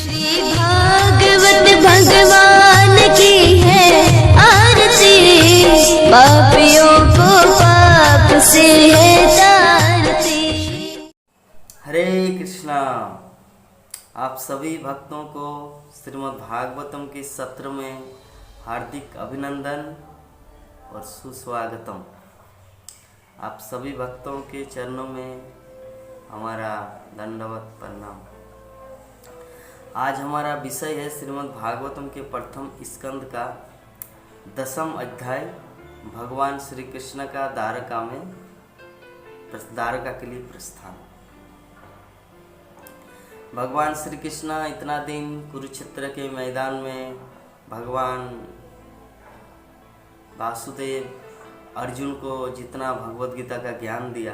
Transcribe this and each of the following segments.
श्री भागवत भगवान की है आरती, पापियों को पाप से है तारती। हरे कृष्णा। आप सभी भक्तों को श्रीमद् भागवतम के सत्र में हार्दिक अभिनंदन और सुस्वागतम। आप सभी भक्तों के चरणों में हमारा दंडवत प्रणाम। आज हमारा विषय है श्रीमद् भागवतम के प्रथम स्कंद का 10वां अध्याय, भगवान श्री कृष्ण का द्वारका के लिए प्रस्थान। भगवान श्री कृष्ण इतना दिन कुरुक्षेत्र के मैदान में भगवान वासुदेव अर्जुन को जितना भगवद गीता का ज्ञान दिया,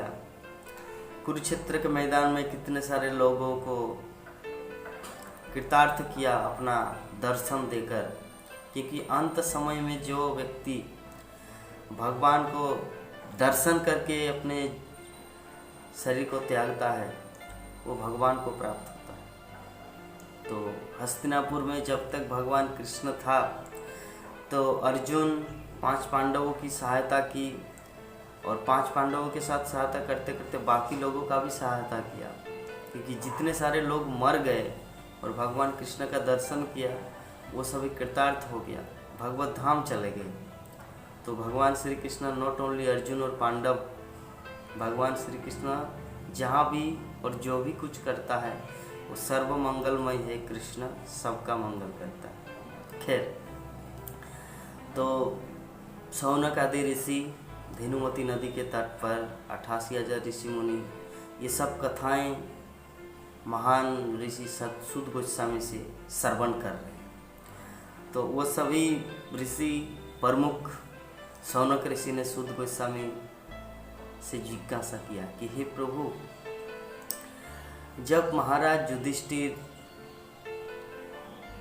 कुरुक्षेत्र के मैदान में कितने सारे लोगों को कृतार्थ किया अपना दर्शन देकर। क्योंकि अंत समय में जो व्यक्ति भगवान को दर्शन करके अपने शरीर को त्यागता है वो भगवान को प्राप्त होता है। तो हस्तिनापुर में जब तक भगवान कृष्ण था तो अर्जुन 5 पांडवों की सहायता की और 5 पांडवों के साथ सहायता करते करते बाकी लोगों का भी सहायता किया। क्योंकि जितने सारे लोग मर गए और भगवान कृष्ण का दर्शन किया वो सभी कृतार्थ हो गया, भगवत धाम चले गए। तो भगवान श्री कृष्ण नॉट ओनली अर्जुन और पांडव, भगवान श्री कृष्ण जहाँ भी और जो भी कुछ करता है वो सर्व मंगलमय है। कृष्ण सबका मंगल करता है। खैर, तो शौनक आदि ऋषि धेनुमती नदी के तट पर 88,000 ऋषि मुनि, ये सब कथाएं महान ऋषि सुत गोस्वामी से श्रवण कर रहे हैं। तो वो सभी ऋषि प्रमुख शौनक ऋषि ने सुत गोस्वामी से जिज्ञासा किया कि हे प्रभु, जब महाराज युधिष्ठिर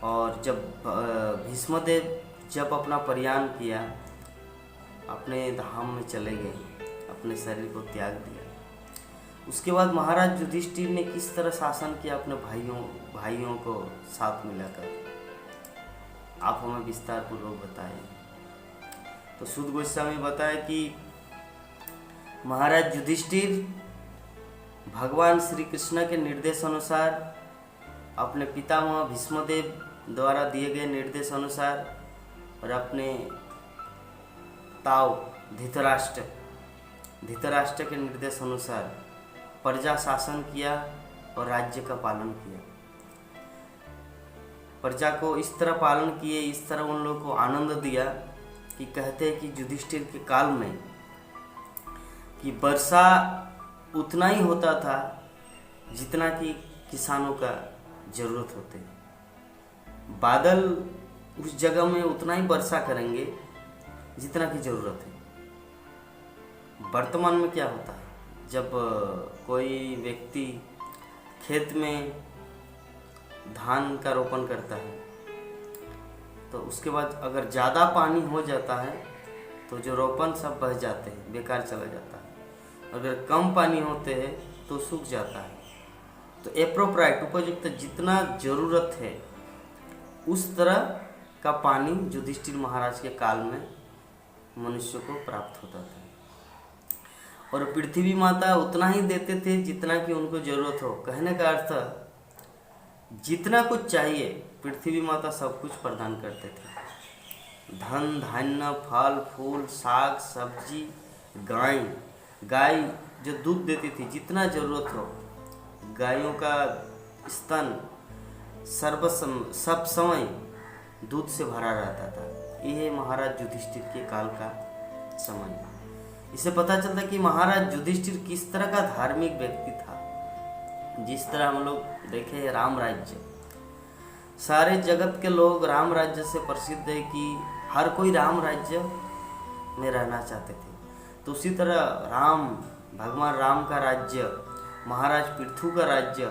और जब भीष्मदेव जब अपना प्रयाण किया, अपने धाम में चले गए, अपने शरीर को त्याग दिया, उसके बाद महाराज युधिष्ठिर ने किस तरह शासन किया अपने भाइयों को साथ मिलाकर, आप हमें विस्तार पूर्वक बताएं। तो सुत गोस्वामी बताया कि महाराज युधिष्ठिर भगवान श्री कृष्ण के निर्देश अनुसार, अपने पितामह भीष्मदेव द्वारा दिए गए निर्देश अनुसार और अपने ताऊ धृतराष्ट्र के निर्देश अनुसार प्रजा शासन किया और राज्य का पालन किया। प्रजा को इस तरह पालन किए, इस तरह उन लोगों को आनंद दिया कि कहते हैं कि युधिष्ठिर के काल में कि वर्षा उतना ही होता था जितना कि किसानों का जरूरत होते। बादल उस जगह में उतना ही वर्षा करेंगे जितना की जरूरत है। वर्तमान में क्या होता है, जब कोई व्यक्ति खेत में धान का रोपण करता है तो उसके बाद अगर ज़्यादा पानी हो जाता है तो जो रोपण सब बह जाते हैं, बेकार चला जाता है। अगर कम पानी होते हैं तो सूख जाता है। तो एप्रोप्राइट उपयुक्त जितना ज़रूरत है उस तरह का पानी युधिष्ठिर महाराज के काल में मनुष्य को प्राप्त होता था। और पृथ्वी माता उतना ही देते थे जितना कि उनको जरूरत हो। कहने का अर्थ, जितना कुछ चाहिए पृथ्वी माता सब कुछ प्रदान करते थे। धन धान्य, फल फूल, साग सब्जी, गाय जो दूध देती थी, जितना जरूरत हो, गायों का स्तन सब समय दूध से भरा रहता था। यह महाराज युधिष्ठिर के काल का समय। इससे पता चलता कि महाराज युधिष्ठिर किस तरह का धार्मिक व्यक्ति था। जिस तरह हम लोग देखे राम राज्य, सारे जगत के लोग राम राज्य से प्रसिद्ध है कि हर कोई राम राज्य में रहना चाहते थे। तो उसी तरह भगवान राम का राज्य, महाराज पृथु का राज्य,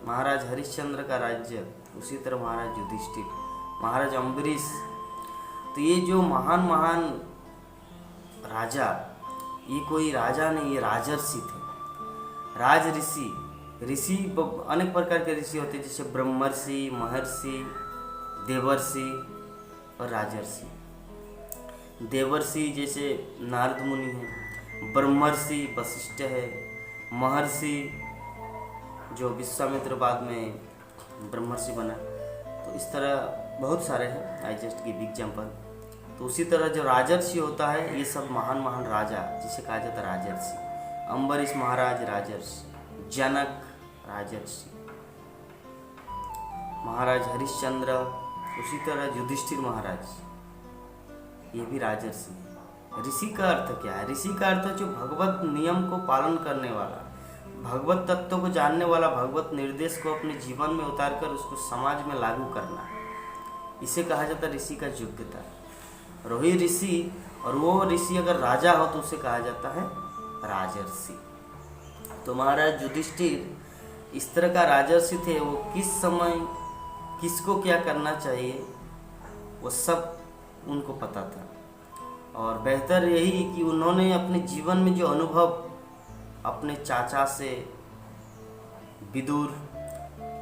महाराज हरिश्चंद्र का राज्य, उसी तरह महाराज युधिष्ठिर, महाराज अम्बरीश। तो ये जो महान राजा, ये कोई राजा नहीं, ये राजर्षि थे, राज ऋषि। ऋषि अनेक प्रकार के ऋषि होते हैं, जैसे ब्रह्मर्षि, महर्षि, देवर्षि और राजर्षि। देवर्षि जैसे नारद मुनि हैं, ब्रह्मर्षि वशिष्ठ है, महर्षि जो विश्वामित्र बाद में ब्रह्मर्षि बना। तो इस तरह बहुत सारे हैं, आई जस्ट गिव एग्जाम्पल। तो उसी तरह जो राजर्षि होता है, ये सब महान महान राजा जिसे कहा जाता है राजर्षि। अम्बरीश महाराज राजर्षि, जनक राजर्षि, महाराज हरिश्चंद्र, उसी तरह युधिष्ठिर महाराज, ये भी राजर्षि है। ऋषि का अर्थ क्या है? ऋषि का अर्थ है जो भगवत नियम को पालन करने वाला, भगवत तत्व को जानने वाला, भगवत निर्देश को अपने जीवन में उतारकर उसको समाज में लागू करना, इसे कहा जाता है ऋषि का योग्यता। रोही ऋषि, और वो ऋषि अगर राजा हो तो उसे कहा जाता है राजर्षि। तो महाराज युधिष्ठिर इस तरह का राजर्षि थे। वो किस समय किसको क्या करना चाहिए वो सब उनको पता था, और बेहतर यही कि उन्होंने अपने जीवन में जो अनुभव अपने चाचा से, विदुर,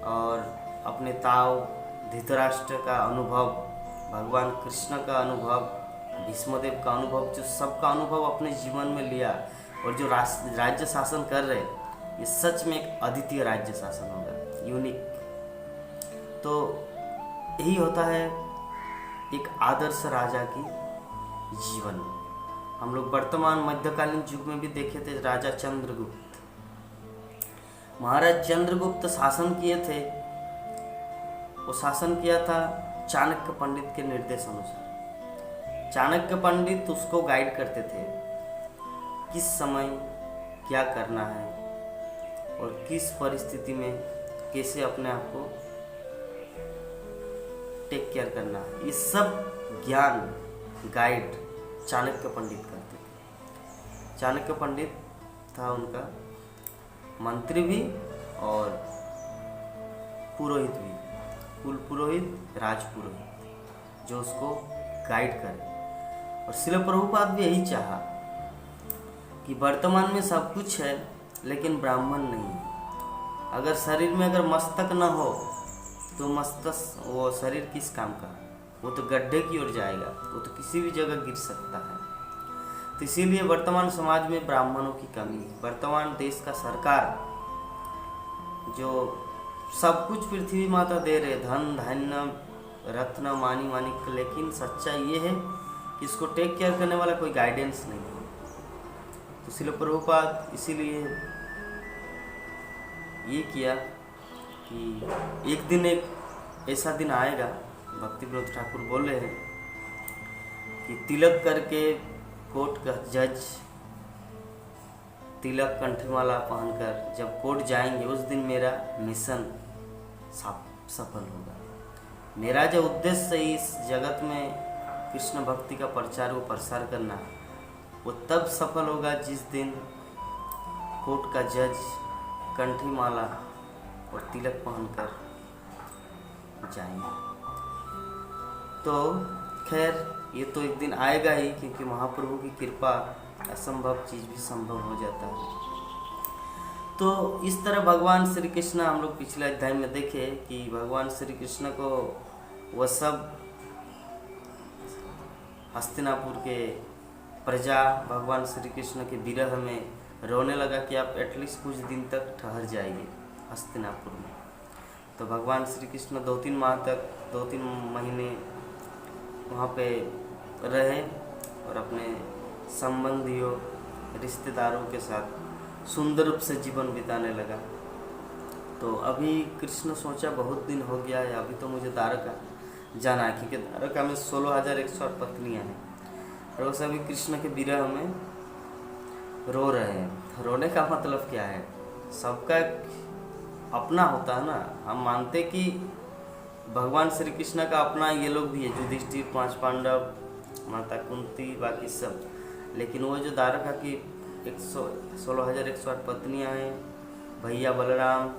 और अपने ताऊ धृतराष्ट्र का अनुभव, भगवान कृष्ण का अनुभव, भीष्मदेव का अनुभव, जो सबका अनुभव अपने जीवन में लिया, और जो राज्य शासन कर रहे, ये सच में एक अद्वितीय राज्य शासन होगा, यूनिक। तो यही होता है एक आदर्श राजा की जीवन। हम लोग वर्तमान मध्यकालीन युग में भी देखे थे राजा चंद्रगुप्त। महाराज चंद्रगुप्त शासन किए थे, वो शासन किया था चाणक्य पंडित के निर्देश अनुसार। चाणक्य पंडित उसको गाइड करते थे किस समय क्या करना है और किस परिस्थिति में कैसे अपने आप को टेक केयर करना है, ये सब ज्ञान गाइड चाणक्य पंडित करते थे। चाणक्य पंडित था उनका मंत्री भी और पुरोहित भी, कुल पुरोहित, राजपुरोहित, जो उसको गाइड करे। और श्रील प्रभुपाद भी यही चाहा कि वर्तमान में सब कुछ है लेकिन ब्राह्मण नहीं है। अगर शरीर में अगर मस्तक न हो तो मस्तक, वो शरीर किस काम का, वो तो गड्ढे की ओर जाएगा, वो तो किसी भी जगह गिर सकता है। तो इसीलिए वर्तमान समाज में ब्राह्मणों की कमी है। वर्तमान देश का सरकार जो सब कुछ पृथ्वी माता दे रहे, धन धान्य रत्न मानी मानिक, लेकिन सच्चाई ये है कि इसको टेक केयर करने वाला कोई गाइडेंस नहीं है। तो श्रील प्रभुपाद इसीलिए ये किया कि एक दिन एक ऐसा दिन आएगा, भक्ति विनोद ठाकुर बोल रहे हैं कि तिलक करके कोर्ट का जज तिलक कंठमाला पहनकर जब कोर्ट जाएंगे, उस दिन मेरा मिशन सफल होगा। मेरा जो उद्देश्य है इस जगत में कृष्ण भक्ति का प्रचार व प्रसार करना, वो तब सफल होगा जिस दिन कोर्ट का जज कंठी माला और तिलक पहनकर जाएंगे। तो खैर ये तो एक दिन आएगा ही, क्योंकि महाप्रभु की कृपा असंभव चीज़ भी संभव हो जाता है। तो इस तरह भगवान श्री कृष्ण, हम लोग पिछले अध्याय में देखे कि भगवान श्री कृष्ण को वह सब हस्तिनापुर के प्रजा भगवान श्री कृष्ण के विरह में रोने लगा कि आप एटलीस्ट कुछ दिन तक ठहर जाइए हस्तिनापुर में। तो भगवान श्री कृष्ण 2-3 माह तक, 2-3 महीने वहाँ पे रहे और अपने संबंधियों, रिश्तेदारों के साथ सुंदर रूप से जीवन बिताने लगा। तो अभी कृष्ण सोचा बहुत दिन हो गया है, अभी तो मुझे द्वारका जाना है, क्योंकि द्वारका में 16,108 पत्नियाँ हैं और वो सभी कृष्ण के विरह में रो रहे हैं। रोने का मतलब क्या है? सबका अपना होता है ना। हम मानते कि भगवान श्री कृष्ण का अपना ये लोग भी है, युधिष्ठिर, 5 पांडव, माता कुंती, बाकी सब। लेकिन वो जो द्वारका की 16,108 पत्नियाँ हैं, भैया बलराम,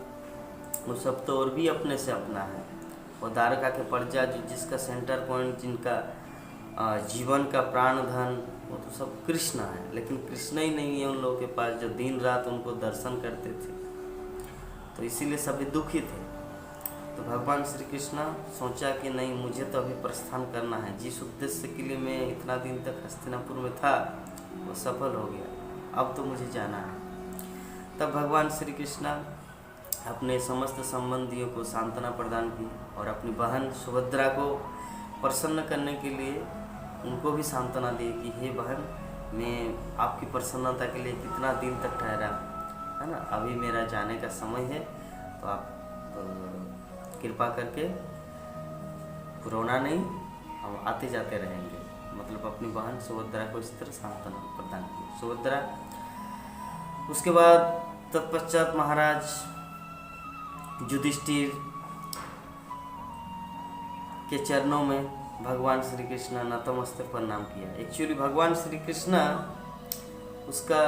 वो सब तो और भी अपने से अपना है। और द्वारका के प्रजा जिसका सेंटर पॉइंट, जिनका जीवन का प्राण धन, वो तो सब कृष्ण है। लेकिन कृष्ण ही नहीं है उन लोगों के पास जो दिन रात उनको दर्शन करते थे। तो इसीलिए सभी दुखी थे। तो भगवान श्री कृष्ण सोचा कि नहीं, मुझे तो अभी प्रस्थान करना है, जिस उद्देश्य के लिए मैं इतना दिन तक हस्तिनापुर में था वो सफल हो गया, अब तो मुझे जाना है। तब भगवान श्री कृष्ण अपने समस्त संबंधियों को सांत्वना प्रदान की और अपनी बहन सुभद्रा को प्रसन्न करने के लिए उनको भी सांत्वना दी कि हे बहन, मैं आपकी प्रसन्नता के लिए कितना दिन तक ठहरा, है ना, अभी मेरा जाने का समय है, तो आप कृपा करके रोना नहीं, हम आते जाते रहेंगे। मतलब अपनी बहन सुभद्रा को इस तरह सांत्वना प्रदान की सुभद्रा। उसके बाद तत्पश्चात महाराज युधिष्ठिर के चरणों में भगवान श्री कृष्ण नतमस्तक प्रणाम किया। एक्चुअली भगवान श्री कृष्ण उसका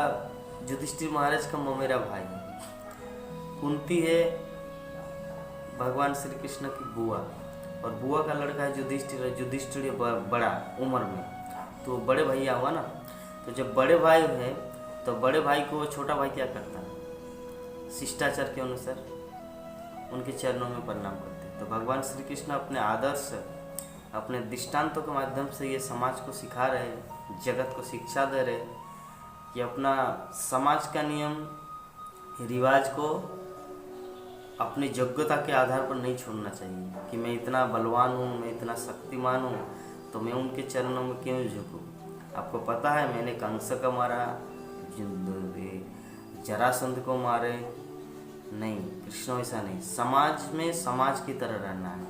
युधिष्ठिर महाराज का ममेरा भाई है। कुंती है भगवान श्री कृष्ण की बुआ, और बुआ का लड़का है युधिष्ठिर। युधिष्ठिर बड़ा उम्र में, तो बड़े भैया हुआ ना। तो जब बड़े भाई है तो बड़े भाई को छोटा भाई क्या करता है, शिष्टाचार के अनुसार उनके चरणों में प्रणाम करते हैं। तो भगवान श्री कृष्ण अपने आदर्श, अपने दृष्टांतों के माध्यम से ये समाज को सिखा रहे, जगत को शिक्षा दे रहे कि अपना समाज का नियम रिवाज को अपनी योग्यता के आधार पर नहीं छोड़ना चाहिए कि मैं इतना बलवान हूँ, मैं इतना शक्तिमान हूँ, तो मैं उनके चरणों में क्यों झुकूँ। आपको पता है मैंने कंस को मारा, जरासंध को मारे, नहीं, कृष्ण ऐसा नहीं। समाज में समाज की तरह रहना है,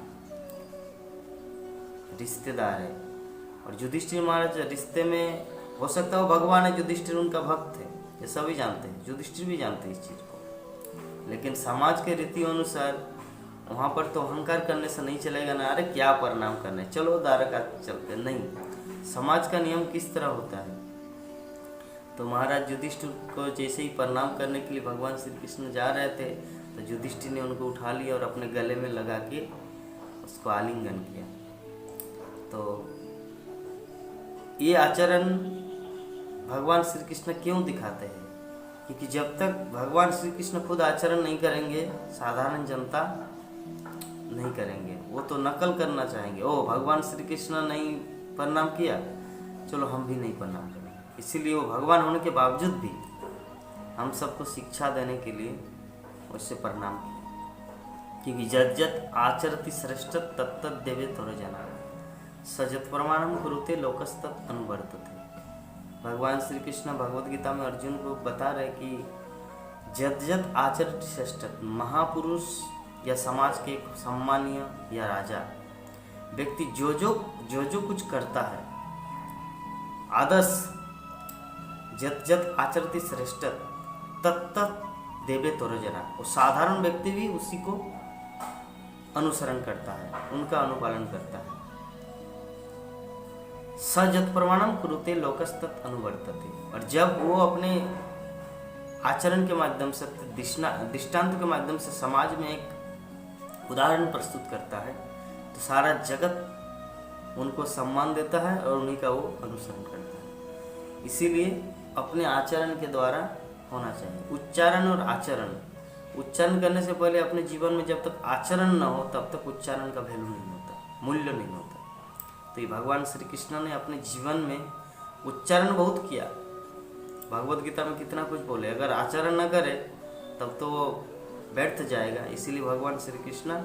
रिश्तेदार है। और युधिष्ठिर महाराज रिश्ते में हो सकता है वो भगवान है, युधिष्ठिर उनका भक्त है, ये सभी जानते हैं, युधिष्ठिर भी जानते हैं इस चीज़ को। लेकिन समाज के रीति अनुसार वहाँ पर तो अहंकार करने से नहीं चलेगा ना, अरे क्या प्रणाम करने, चलो द्वारका चलते, नहीं। समाज का नियम किस तरह होता है। तो महाराज युधिष्ठिर को जैसे ही प्रणाम करने के लिए भगवान श्री कृष्ण जा रहे थे, तो युधिष्ठिर ने उनको उठा लिया और अपने गले में लगा के उसको आलिंगन किया। तो ये आचरण भगवान श्री कृष्ण क्यों दिखाते हैं, क्योंकि जब तक भगवान श्री कृष्ण खुद आचरण नहीं करेंगे, साधारण जनता नहीं करेंगे। वो तो नकल करना चाहेंगे, ओ भगवान श्री कृष्ण नहीं प्रणाम किया, चलो हम भी नहीं प्रणाम करेंगे। इसीलिए वो भगवान होने के बावजूद भी हम सबको शिक्षा देने के लिए उससे प्रणाम किया, क्योंकि जज्जत आचरति श्रेष्ठ तत्त देवे तोर जना सजत प्रमाणम कुरुते लोकस्तत् अनुवर्तते। भगवान श्री कृष्ण भगवद गीता में अर्जुन को बता रहे कि जज्जत आचरति श्रेष्ठ, महापुरुष या समाज के सम्मानीय या राजा व्यक्ति जो जो कुछ करता है, आदर्श जत आचरति श्रेष्ठ तत्त देवे तोर जना, वो साधारण व्यक्ति भी उसी को अनुसरण करता है, उनका अनुपालन करता है। सजत प्रमाणम कुरुते लोकस्तत् अनुवर्तते। और जब वो अपने आचरण के माध्यम से, दृष्टांत के माध्यम से समाज में एक उदाहरण प्रस्तुत करता है, तो सारा जगत उनको सम्मान देता है और उन्हीं का वो अनुसरण करता है। इसीलिए अपने आचरण के द्वारा होना चाहिए। उच्चारण और आचरण, उच्चारण करने से पहले अपने जीवन में जब तक आचरण न हो तब तक उच्चारण का वैल्यू नहीं होता, मूल्य नहीं होता। तो ये भगवान श्री कृष्ण ने अपने जीवन में उच्चारण बहुत किया, भगवद गीता में कितना कुछ बोले, अगर आचरण न करे तब तो वो व्यर्थ जाएगा। इसीलिए भगवान श्री कृष्ण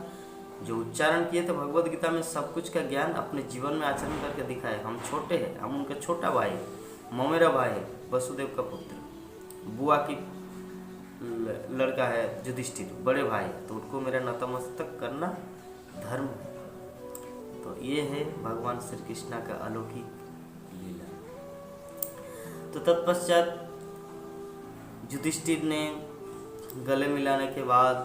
जो उच्चारण किए थे भगवद गीता में, सब कुछ का ज्ञान अपने जीवन में आचरण करके दिखाए। हम छोटे हैं, हम उनका छोटा भाई, ममेरा भाई है, वसुदेव का पुत्र, बुआ की लड़का है युधिष्ठिर, बड़े भाई, तो उनको मेरा नतमस्तक करना धर्म है। तो ये है भगवान श्री कृष्ण का अलौकिक लीला। तो तत्पश्चात युधिष्ठिर ने गले मिलाने के बाद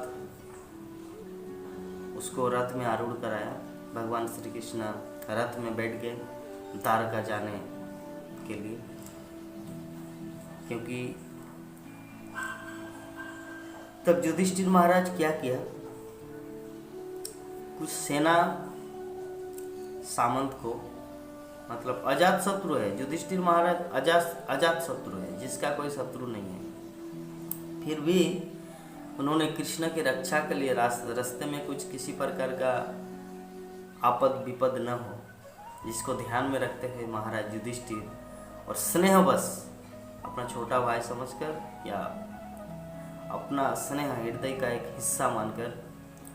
उसको रथ में आरूढ़ कराया। भगवान श्री कृष्ण रथ में बैठ गए द्वारका जाने के लिए, क्योंकि तब युधिष्ठिर महाराज क्या किया, कुछ सेना सामंत को, मतलब अजात शत्रु है युधिष्ठिर महाराज, अजात शत्रु है जिसका कोई शत्रु नहीं है, फिर भी उन्होंने कृष्ण की रक्षा के लिए रास्ते में कुछ किसी प्रकार का आपद विपद न हो, जिसको ध्यान में रखते हुए महाराज युधिष्ठिर और स्नेहवश अपना छोटा भाई समझकर या अपना स्नेह हृदय का एक हिस्सा मानकर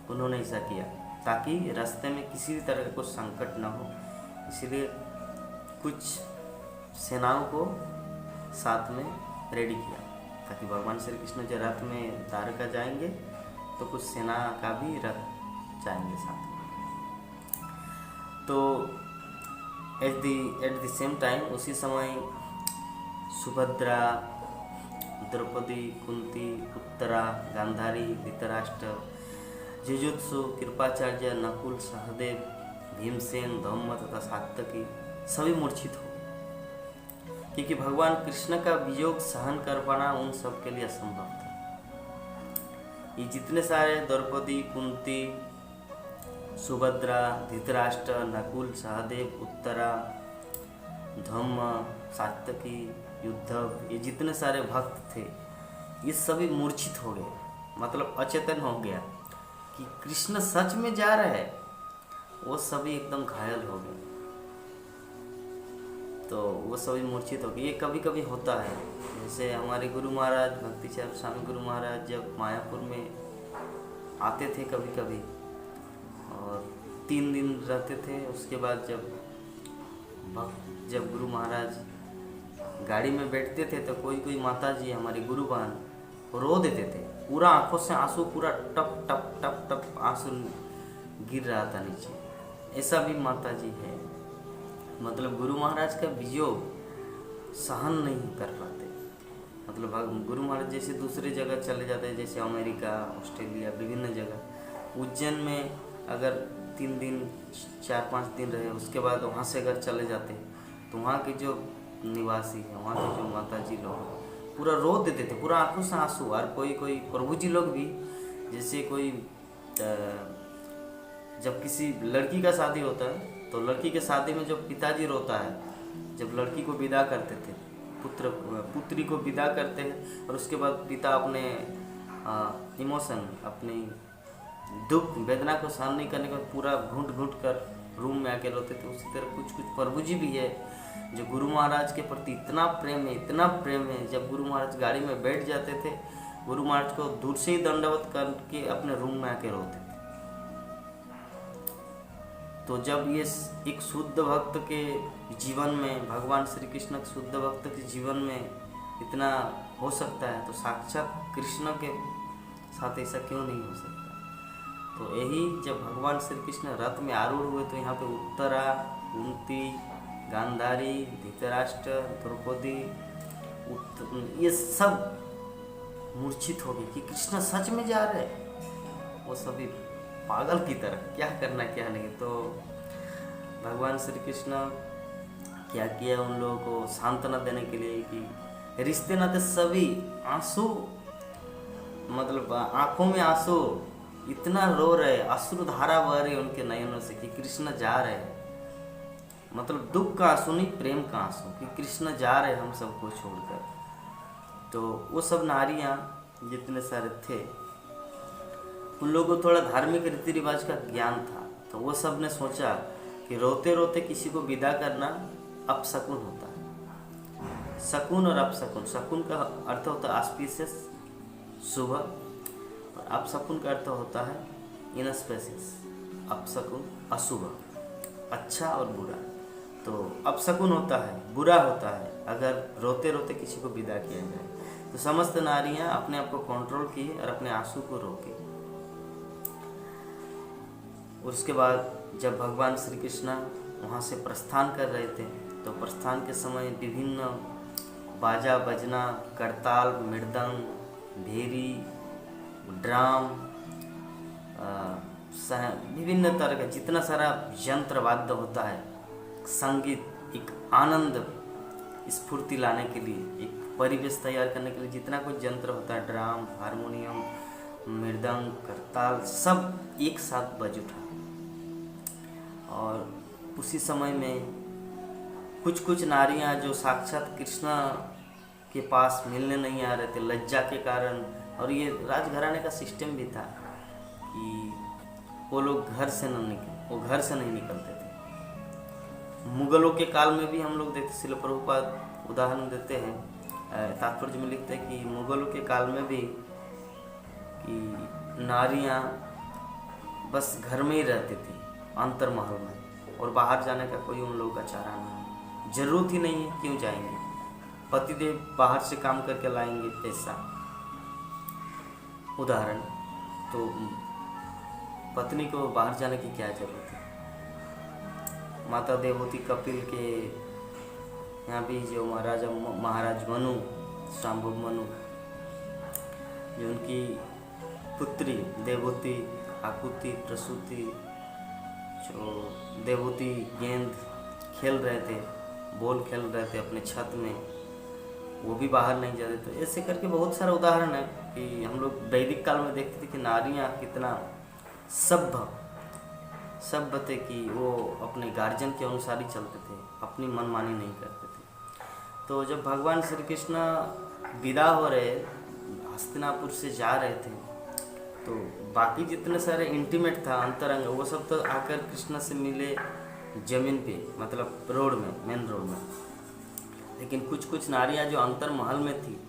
उन्होंने ऐसा किया, ताकि रास्ते में किसी भी तरह का कुछ संकट न हो। इसलिए कुछ सेनाओं को साथ में रेडी किया, ताकि भगवान श्री कृष्ण जब रथ में द्वारका जाएंगे तो कुछ सेना का भी रथ जाएंगे साथ में। तो एट द सेम टाइम उसी समय सुभद्रा, द्रौपदी, कुंती, उत्तरा, गांधारी, धृतराष्ट्र, जुजुत्सु, कृपाचार्य, नकुल, सहदेव, भीमसेन, धम्म तथा सात्यकी सभी मूर्छित हो, क्योंकि भगवान कृष्ण का वियोग सहन कर पाना उन सब के लिए असंभव था। ये जितने सारे द्रौपदी, कुंती, सुभद्रा, धृतराष्ट्र, नकुल, सहदेव, उत्तरा, धम्म, सात्यकी, युद्धव, ये जितने सारे भक्त थे ये सभी मूर्छित हो गए, मतलब अचेतन हो गया कि कृष्ण सच में जा रहे हैं। वो सभी एकदम घायल हो गए, तो वो सभी मूर्छित हो गए। ये कभी कभी होता है, जैसे हमारे गुरु महाराज भक्ति चरण स्वामी गुरु महाराज जब मायापुर में आते थे कभी कभी और 3 दिन रहते थे, उसके बाद जब गुरु महाराज गाड़ी में बैठते थे तो कोई माता जी हमारी गुरु बहन रो देते थे, पूरा आंखों से आंसू पूरा टप टप टप टप आंसू गिर रहा था नीचे। ऐसा भी माता जी है, मतलब गुरु महाराज का वियोग सहन नहीं कर पाते। मतलब गुरु महाराज जैसे दूसरे जगह चले जाते हैं, जैसे अमेरिका, ऑस्ट्रेलिया, विभिन्न जगह। उज्जैन में अगर 3 दिन 4-5 दिन रहे, उसके बाद वहाँ से अगर चले जाते तो वहाँ के जो निवासी हैं, वहाँ के जो माता जी लोग पूरा रो देते थे, पूरा आंखों से आंसू। और कोई प्रभु जी लोग भी, जैसे कोई जब किसी लड़की का शादी होता है तो लड़की के शादी में जो पिताजी रोता है, जब लड़की को विदा करते थे, पुत्री को विदा करते हैं और उसके बाद पिता अपने इमोशन, अपनी दुख वेदना को सहन नहीं करने के बाद पूरा घुट कर रूम में आके रोते थे। उसी तरह कुछ प्रभु जी भी है जो गुरु महाराज के प्रति इतना प्रेम है, जब गुरु महाराज गाड़ी में बैठ जाते थे, गुरु महाराज को दूर से ही दंडवत करके अपने रूम में आके रोते थे। तो जब ये एक शुद्ध भक्त के जीवन में, भगवान श्री कृष्ण के शुद्ध भक्त के जीवन में इतना हो सकता है, तो साक्षात कृष्ण के साथ ऐसा क्यों नहीं हो सकता। तो यही जब भगवान श्री कृष्ण रथ में आरूढ़ हुए तो यहाँ पे उत्तरा, कुंती, गांधारी, धृतराष्ट्र, द्रौपदी, ये सब मूर्छित हो गए कि कृष्ण सच में जा रहे हैं। वो सभी पागल की तरह क्या करना क्या नहीं। तो भगवान श्री कृष्ण क्या किया, उन लोगों को सांत्वना देने के लिए कि रिश्ते नाते सभी आंसू, मतलब आंखों में आंसू, इतना रो रहे, अश्रुधारा बह रही उनके नयनों से कि कृष्ण जा रहे हैं। मतलब दुख का आंसू नहीं, प्रेम का आंसू कि कृष्ण जा रहे हम सबको छोड़कर। तो वो सब नारियां जितने सारे थे, उन लोगों को थोड़ा धार्मिक रीति रिवाज का ज्ञान था, तो वो सब ने सोचा कि रोते रोते किसी को विदा करना अपशकुन होता है। शकुन और अपशकुन, शकुन का अर्थ होता है ऑस्पिशियस, शुभ, और अपशकुन का अर्थ होता है इनस्पेसियस। अपशकुन अशुभ, अच्छा और बुरा। तो अपशकुन होता है, बुरा होता है अगर रोते रोते किसी को विदा किया जाए। तो समस्त नारियां अपने आप को कंट्रोल की और अपने आंसू को रोके। उसके बाद जब भगवान श्री कृष्ण वहाँ से प्रस्थान कर रहे थे, तो प्रस्थान के समय विभिन्न बाजा बजना, करताल, मृदंग, भेरी, ड्राम, विभिन्न तरह का जितना सारा यंत्र वाद्य होता है, संगीत, एक आनंद स्फूर्ति लाने के लिए, एक परिवेश तैयार करने के लिए जितना कुछ यंत्र होता है, ड्राम, हारमोनियम, मृदंग, करताल, सब एक साथ बज उठा। और उसी समय में कुछ नारियां जो साक्षात कृष्ण के पास मिलने नहीं आ रहे थे, लज्जा के कारण और ये राजघराने का सिस्टम भी था कि वो लोग घर से नहीं निकलते थे। मुगलों के काल में भी हम लोग देखते, श्रील प्रभुपाद उदाहरण देते हैं, तात्पर्य में लिखते हैं कि मुगलों के काल में भी कि नारियां बस घर में ही रहती थी, अंतर महल में, और बाहर जाने का कोई उन लोगों का चारा नहीं, जरूरत ही नहीं है, क्यों जाएंगे, पतिदेव बाहर से काम करके लाएंगे पैसा। उदाहरण, तो पत्नी को बाहर जाने की क्या जरूरत है। माता देवहूति कपिल के यहाँ भी जो महाराज मनु, शांभव मनु, जो उनकी पुत्री देवहूति आकुति प्रसूति, जो देवहूति गेंद खेल रहे थे, बॉल खेल रहे थे अपने छत में, वो भी बाहर नहीं जाते। तो ऐसे करके बहुत सारा उदाहरण है कि हम लोग वैदिक काल में देखते थे कि नारियां कितना सभ्य थे कि वो अपने गार्जियन के अनुसार ही चलते थे, अपनी मनमानी नहीं करते थे। तो जब भगवान श्री कृष्ण विदा हो रहे, हस्तिनापुर से जा रहे थे, तो बाकी जितने सारे इंटीमेट था अंतरंग, वो सब तो आकर कृष्ण से मिले जमीन पे, मतलब रोड में, मेन रोड में। लेकिन कुछ नारियां जो अंतर महल में थी,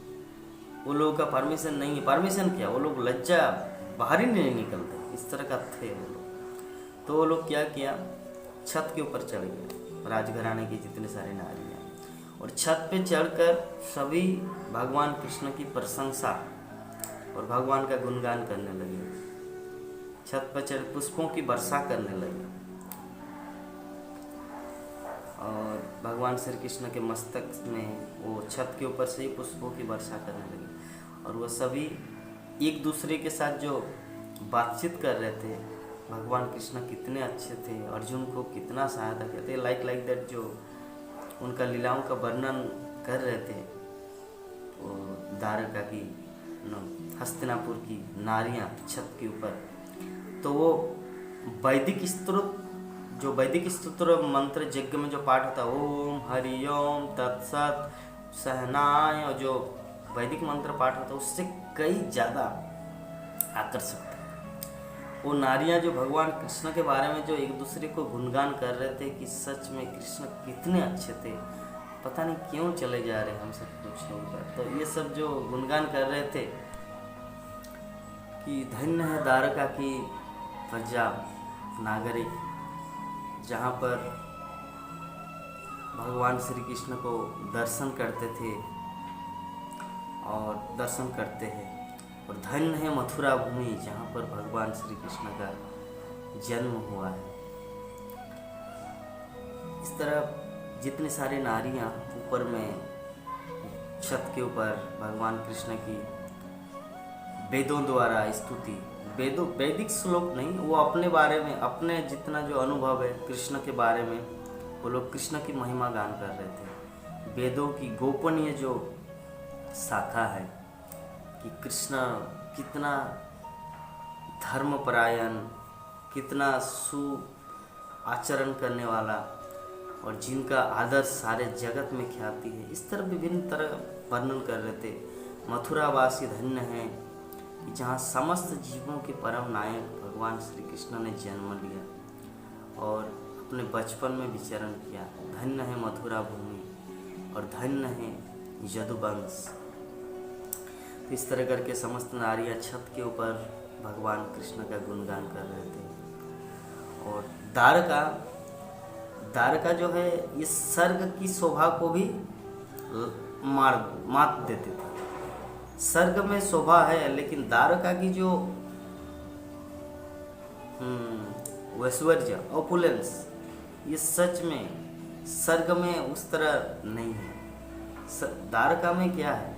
वो लोगों का परमिशन नहीं है। परमिशन क्या, वो लोग लज्जा बाहर ही नहीं निकलते, इस तरह का थे वो लोग। तो वो लोग क्या किया, छत के ऊपर चढ़ गए राजघराने की जितने सारे नारियां, और छत पे चढ़कर सभी भगवान कृष्ण की प्रशंसा और भगवान का गुणगान करने लगे। छत पर चढ़ पुष्पों की वर्षा करने लगे और भगवान श्री कृष्ण के मस्तक में वो छत के ऊपर से ही पुष्पों की वर्षा करने लगे। और वो सभी एक दूसरे के साथ जो बातचीत कर रहे थे, भगवान कृष्ण कितने अच्छे थे, अर्जुन को कितना सहायता करते, लाइक दैट, जो उनका लीलाओं का वर्णन कर रहे थे, वो द्वारका की हस्तिनापुर की नारियां छत के ऊपर। तो वो वैदिक स्तोत्र मंत्र यज्ञ में जो पाठ होता है, ओम हरि ओम तत्सत सहनाय, और जो वैदिक मंत्र पाठ होता है उससे कई ज़्यादा आकर्षक था। वो नारियां जो भगवान कृष्ण के बारे में जो एक दूसरे को गुणगान कर रहे थे कि सच में कृष्ण कितने अच्छे थे, पता नहीं क्यों चले जा रहे हम सब कुछ लोगों का। तो ये सब जो गुणगान कर रहे थे कि धन्य है द्वारका की प्रजा नागरिक, जहाँ पर भगवान श्री कृष्ण को दर्शन करते थे और दर्शन करते हैं, और धन्य है मथुरा भूमि जहाँ पर भगवान श्री कृष्ण का जन्म हुआ है। इस तरह जितनी सारी नारियां ऊपर में छत के ऊपर भगवान कृष्ण की वेदों द्वारा स्तुति, वैदिक श्लोक नहीं, वो अपने बारे में, अपने जितना जो अनुभव है कृष्ण के बारे में, वो लोग कृष्ण की महिमा गान कर रहे थे। वेदों की गोपनीय जो शाखा है कि कृष्ण कितना धर्मपरायण, कितना आचरण करने वाला, और जिनका आदर्श सारे जगत में ख्याति है, इस तरह विभिन्न तरह वर्णन कर रहे थे। मथुरावासी धन्य हैं कि जहाँ समस्त जीवों के परम नायक भगवान श्री कृष्ण ने जन्म लिया और अपने बचपन में विचरण किया। धन्य है मथुरा भूमि और धन्य है यदुवंश। तो इस तरह करके समस्त नारियां छत के ऊपर भगवान कृष्ण का गुणगान कर रहे थे। और द्वारका जो है, ये स्वर्ग की शोभा को भी मात देते थे। स्वर्ग में शोभा है, लेकिन द्वारका की जो ऐश्वर्य, ऑपुलेंस, ये सच में स्वर्ग में उस तरह नहीं है। द्वारका में क्या है,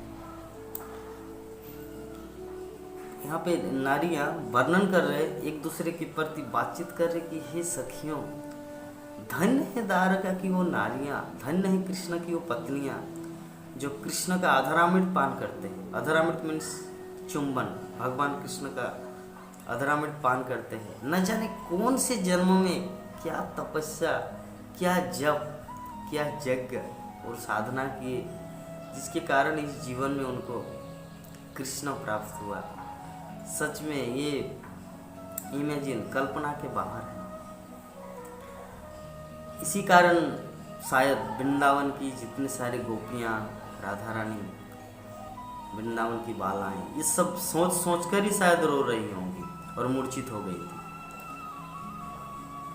यहाँ पे नारियां वर्णन कर रहे, एक दूसरे के प्रति बातचीत कर रहे कि हे सखियों, धन्य है द्वारका की वो नारियां, धन्य है कृष्ण की वो पत्नियां जो कृष्ण का अधरामृत पान करते हैं। अधरामृत मीन्स चुंबन, भगवान कृष्ण का अधरामृत पान करते हैं। न जाने कौन से जन्म में क्या तपस्या, क्या जप, क्या यज्ञ और साधना किए, जिसके कारण इस जीवन में उनको कृष्ण प्राप्त हुआ। सच में ये इमेजिन, कल्पना के बाहर है। इसी कारण शायद वृंदावन की जितने सारी गोपियाँ, राधा रानी, वृंदावन की बालाएं, ये सब सोच सोच कर ही शायद रो रही होंगी और मूर्छित हो गई थी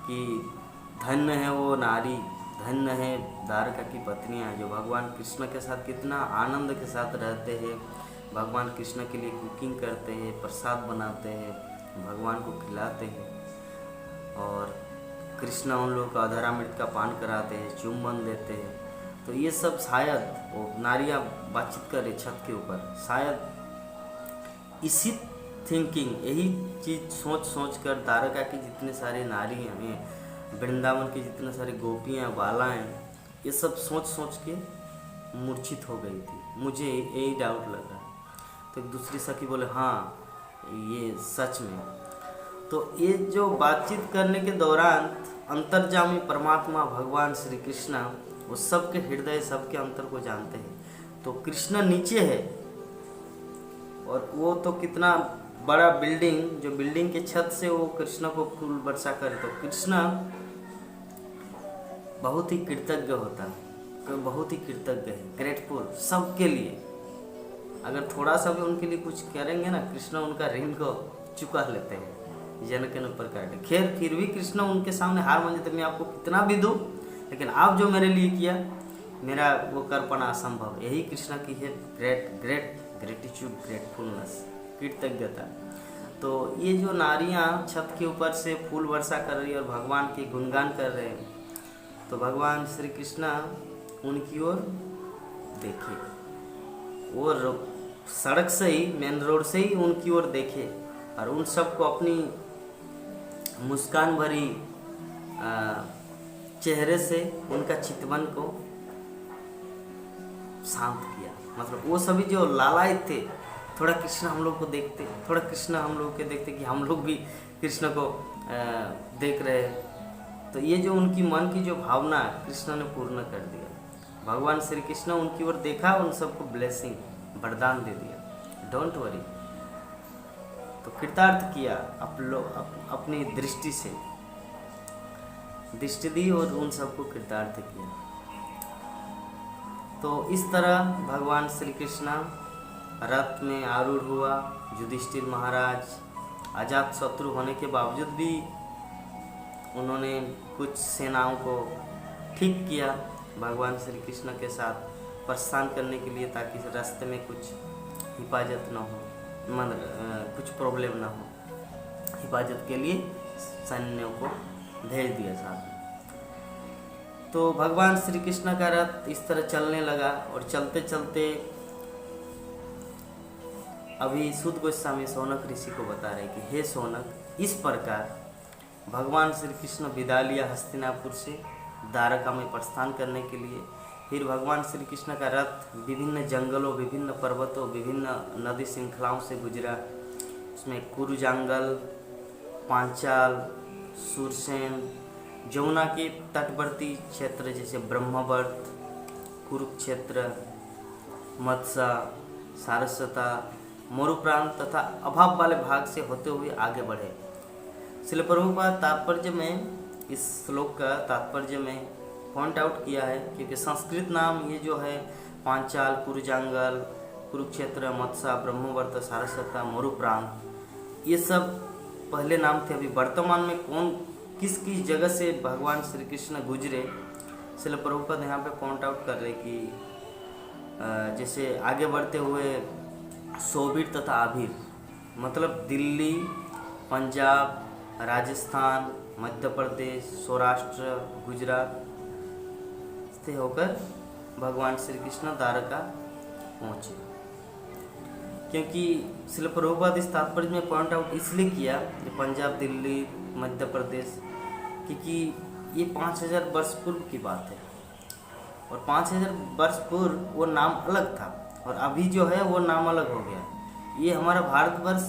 कि धन्य है वो नारी, धन्य है द्वारका की पत्नियां जो भगवान कृष्ण के साथ कितना आनंद के साथ रहते हैं, भगवान कृष्ण के लिए कुकिंग करते हैं, प्रसाद बनाते हैं, भगवान को खिलाते हैं और कृष्ण उन लोगों को अधरा मृत का पान कराते हैं, चुम्बन देते हैं। तो ये सब शायद वो नारियां बातचीत कर रही छत के ऊपर, शायद इसी थिंकिंग, यही चीज़ सोच सोच कर द्वारका की जितने सारे नारी हैं, वृंदावन की जितने सारी गोपियाँ, बालाएँ, ये सब सोच सोच के मूर्छित हो गई थी। मुझे यही डाउट लग रहा है। तो एक दूसरी सखी बोले हाँ ये सच में। तो ये जो बातचीत करने के दौरान अंतर्जामी परमात्मा भगवान श्री कृष्ण वो सबके हृदय, सबके अंतर को जानते हैं। तो कृष्ण नीचे है और वो तो कितना बड़ा बिल्डिंग, जो बिल्डिंग के छत से वो कृष्ण को फूल वर्षा करे, तो कृष्ण बहुत ही कृतज्ञ होता है, बहुत ही कृतज्ञ है, ग्रेटफुल सबके लिए। अगर थोड़ा सा भी उनके लिए कुछ करेंगे ना, कृष्ण उनका ऋण को चुका लेते हैं जनक प्रकार के। खैर फिर भी कृष्ण उनके सामने हार मान जाते, मैं आपको कितना भी दूँ लेकिन आप जो मेरे लिए किया, मेरा वो कर पाना असंभव। यही कृष्ण की है ग्रेटिट्यूड, ग्रेटफुलनेस, कृतज्ञता। तो ये जो नारियां छत के ऊपर से फूल वर्षा कर रही और भगवान के गुणगान कर रहे हैं, तो भगवान श्री कृष्ण उनकी ओर देखे, वो सड़क से ही, मेन रोड से ही उनकी ओर देखे और उन सबको अपनी मुस्कान भरी चेहरे से उनका चितवन को शांत किया। मतलब वो सभी जो लालायित थे, थोड़ा कृष्ण हम लोग को देखते, थोड़ा कृष्ण हम लोग के देखते कि हम लोग भी कृष्ण को देख रहे हैं। तो ये जो उनकी मन की जो भावना कृष्ण ने पूर्ण कर दिया। भगवान श्री कृष्ण उनकी ओर देखा, उन सबको ब्लेसिंग, वरदान दे दिया, डोंट वरी। तो कृतार्थ किया अपनी दृष्टि से, दृष्टि दी और उन सबको कृतार्थ किया। तो इस तरह भगवान श्री कृष्ण रथ में आरूढ़ हुआ। युधिष्ठिर महाराज अजात शत्रु होने के बावजूद भी उन्होंने कुछ सेनाओं को ठीक किया भगवान श्री कृष्ण के साथ प्रस्थान करने के लिए, ताकि रास्ते में कुछ हिफाजत न हो, कुछ प्रॉब्लम ना हो। हिफाजत के लिए सैन्यों को भेज दिया साथ में। तो भगवान श्री कृष्ण का रथ इस तरह चलने लगा और चलते चलते अभी सुद गोस्वामी शौनक ऋषि को बता रहे कि हे शौनक, इस प्रकार भगवान श्री कृष्ण विदा लिया हस्तिनापुर से द्वारका में प्रस्थान करने के लिए। फिर भगवान श्री कृष्ण का रथ विभिन्न जंगलों, विभिन्न पर्वतों, विभिन्न नदी श्रृंखलाओं से गुजरा। उसमें कुरुजांगल, पांचाल, सुरसेन, जमुना के तटवर्ती क्षेत्र जैसे ब्रह्मवर्त, कुरुक्षेत्र, मत्सा, सारस्वता, मरुप्रांत तथा अभाव वाले भाग से होते हुए आगे बढ़े। श्रील प्रभुपाद तात्पर्य में, इस श्लोक का तात्पर्य में पॉइंट आउट किया है, क्योंकि संस्कृत नाम ये जो है पांचाल, कुरुजांगल, कुरुक्षेत्र, मत्सा, ब्रह्मवर्त, सारस्वता, मरुप्रांत, ये सब पहले नाम थे। अभी वर्तमान में कौन किस किस जगह से भगवान श्री कृष्ण गुजरे, श्रील प्रभुपाद यहाँ पे पॉइंट आउट कर रहे कि जैसे आगे बढ़ते हुए सोबिर तथा आभिर, मतलब दिल्ली, पंजाब, राजस्थान, मध्य प्रदेश, सौराष्ट्र, गुजरात से होकर भगवान श्री कृष्ण द्वारका पहुँचे। क्योंकि श्रील प्रभुपाद इस तात्पर्य में पॉइंट आउट इसलिए किया कि पंजाब, दिल्ली, मध्य प्रदेश, क्योंकि ये 5000 वर्ष पूर्व की बात है और 5000 वर्ष पूर्व वो नाम अलग था और अभी जो है वो नाम अलग हो गया। ये हमारा भारतवर्ष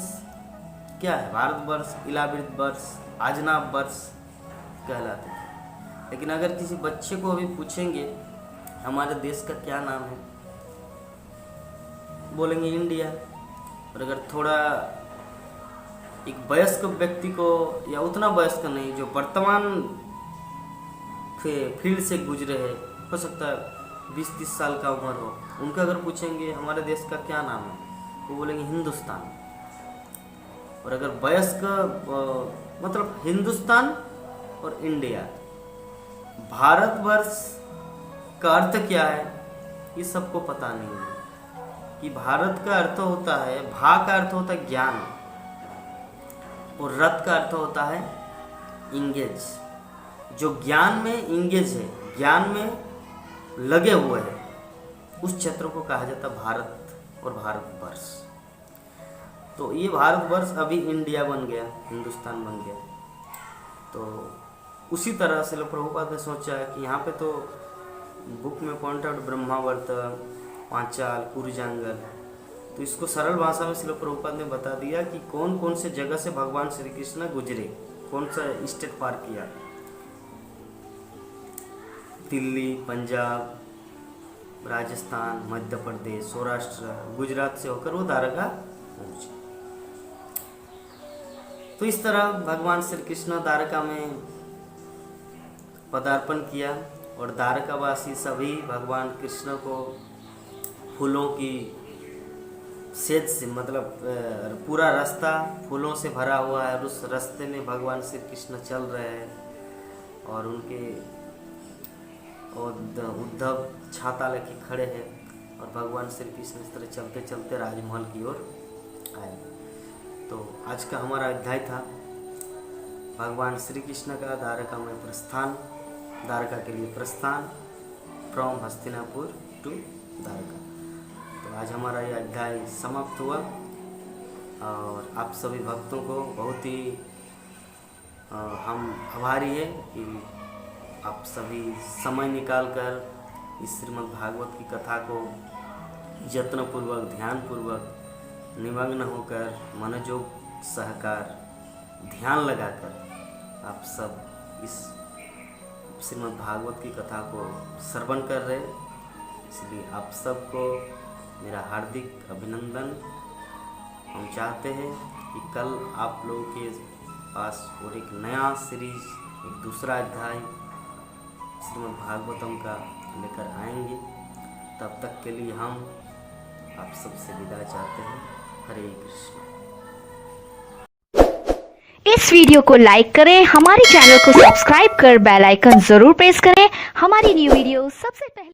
क्या है, भारतवर्ष, इलावृत वर्ष, आजनाब वर्ष कहलाते थे। लेकिन अगर किसी बच्चे को अभी पूछेंगे हमारे देश का क्या नाम है, बोलेंगे इंडिया। और अगर थोड़ा एक वयस्क व्यक्ति को, या उतना वयस्क नहीं, जो वर्तमान फील्ड से गुजरे हैं, हो सकता है 20-30 साल का उम्र हो, उनका अगर पूछेंगे हमारे देश का क्या नाम है, वो बोलेंगे हिंदुस्तान। और अगर वयस्क मतलब हिंदुस्तान और इंडिया, भारतवर्ष का अर्थ क्या है ये सबको पता नहीं है। कि भारत का अर्थ होता है, भा का अर्थ होता है ज्ञान, और रत का अर्थ होता है इंगेज। जो ज्ञान में इंगेज है, ज्ञान में लगे हुए हैं, उस क्षेत्र को कहा जाता है भारत और भारतवर्ष। तो ये भारतवर्ष अभी इंडिया बन गया, हिंदुस्तान बन गया। तो उसी तरह से प्रभुपाद ने सोचा है कि यहाँ पे तो बुक में पॉइंट आउट ब्रह्मावर्त, पांचाल, कुरुजांगल, तो इसको सरल भाषा में श्रील प्रभुपाद ने बता दिया कि कौन कौन से जगह से भगवान श्री कृष्ण गुजरे, कौन सा स्टेट पार किया। दिल्ली, पंजाब, राजस्थान, मध्य प्रदेश, सौराष्ट्र, गुजरात से होकर वो द्वारका पहुंचे। तो इस तरह भगवान श्री कृष्ण द्वारका में पदार्पण किया, और द्वारकावासी सभी भगवान कृष्ण को फूलों की सेज से, मतलब पूरा रास्ता फूलों से भरा हुआ है, और उस रास्ते में भगवान श्री कृष्ण चल रहे हैं, और उनके उद्धव छाता लेके खड़े हैं, और भगवान श्री कृष्ण इस तरह चलते चलते राजमहल की ओर आए। तो आज का हमारा अध्याय था भगवान श्री कृष्ण का द्वारका में प्रस्थान, द्वारका के लिए प्रस्थान, फ्रॉम हस्तिनापुर टू द्वारका। तो आज हमारा यह अध्याय समाप्त हुआ, और आप सभी भक्तों को बहुत ही हम आभारी है कि आप सभी समय निकालकर इस श्रीमद् भागवत की कथा को यत्नपूर्वक, ध्यानपूर्वक, निमग्न होकर, मनोयोग सहकार, ध्यान लगाकर आप सब इस श्रीमद् भागवत की कथा को श्रवण कर रहे। इसलिए आप सबको मेरा हार्दिक अभिनंदन। हम चाहते हैं कि कल आप लोगों के पास और एक नया सीरीज, एक दूसरा अध्याय श्रीमद् भागवतम का लेकर आएंगे। तब तक के लिए हम आप सबसे विदा चाहते हैं। हरे कृष्ण। इस वीडियो को लाइक करें, हमारे चैनल को सब्सक्राइब कर बेल आइकन जरूर प्रेस करें हमारी न्यू वीडियो सबसे पहले।